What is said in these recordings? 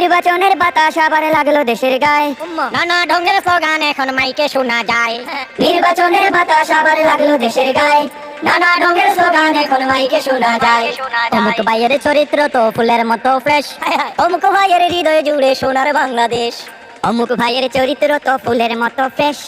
নির্বাচনের বাতাস আবার লাগলো দেশের গায়ে। নানা ঢঙ্গের স্লোগান এখন মাইকে শোনা যায়। নির্বাচনের বাতাস আবার লাগলো দেশের গায়ে। নানা ঢঙ্গের স্লোগান এখন মাইকে শোনা যায়। অমুক ভাইয়ের চরিত্র তো ফুলের মতো ফ্রেশ, অমুক ভাইয়ের হৃদয় জুড়ে সোনার বাংলাদেশ। অমুক ভাইয়ের চরিত্র তো ফুলের মতো ফ্রেশ,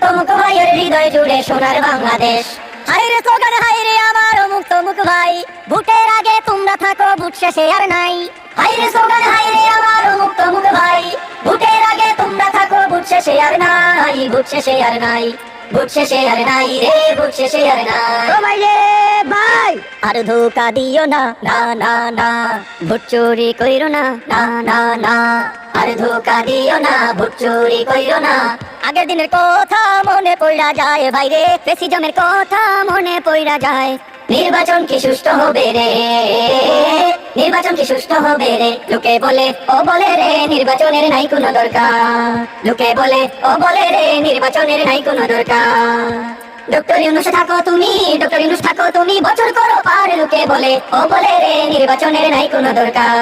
অমুক ভাইয়ের হৃদয় জুড়ে সোনার বাংলাদেশ। হায়রে স্লোগান হায়রে আমার অমুক তমুক ভাই, ভোটের আগে তোমরা থাকো ভোট শেষে আর নাই। হায়রে স্লোগান হায়রে আমার অমুক তমুক ভাই, ভোটের আগে তোমরা থাকো ভোট শেষে আর নাই, ভোট শেষে আর নাই, ভোট শেষে আর নাই রে, ভোট শেষে আর নাই। ও ভাই রে ভাই, আর ধোকা দিও না, না না না, ভোট চুরি কইরো না, না না না, আর ধোকা দিও না, ভোট চুরি কইরো না। আগের দিনের কথা মনে পড়া যায় ভাই রে, প্রেসিডেন্টের কথা মনে পড়া যায়। নির্বাচন কি সুষ্ঠু হবে রে, নির্বাচন কি সুষ্ঠু হবে রে, লোকে বলে ও বলে রে নির্বাচনের নাই কোনো দরকার, লোকে বলে ও বলে রে নির্বাচনের নাই কোনো দরকার। ডক্টর ইউনূস থাকো তুমি, ডক্টর ইউনূস থাকো তুমি, বছর করো পার, লোকে বলে ও বলে রে নির্বাচনের নাই কোনো দরকার,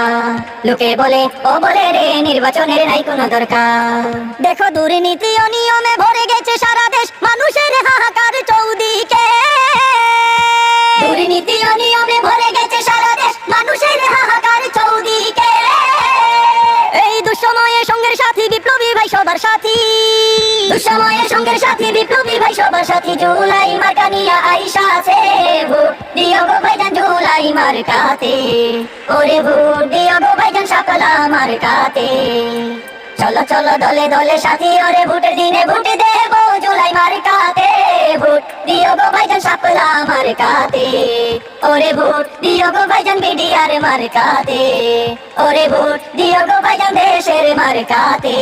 লোকে বলে ও বলে রে নির্বাচনের নাই কোনো দরকার। দেখো দুর্নীতি অনিয়মে ভরে গেছে সারা দেশ, মানুষের হাহাকার চৌদিকে। দুর্নীতি অনিয়মে ভরে গেছে সারা দেশ, মানুষের হাহাকার চৌদিকে। এই দুঃসময়ে সঙ্গের সাথী বিপ্লবী ভাই সবার সাথী, দুঃসময়ে সঙ্গের সাথী বিপ্লবী ভাই সবার সাথী, জুলাই মার্কা নিয়া আইসা আছে, ভোট দিও গো ভাইজান জুলাই মার্কাতে, ওরে ভোট দিও গো ভাইজান শাপলা মার্কাতে। চলো চলো দলে দলে সাথী, ওরে ভোটের দিনে ভোট দেবো জুলাই মার্কাতে, ভোট দিও গো ভাইজান শাপলা মার্কাতে, ওরে ভোট দিও গো ভাইজান বিডিআর মার্কাতে, ওরে ভোট দিও গো ভাইজান দেশের মার্কাতে।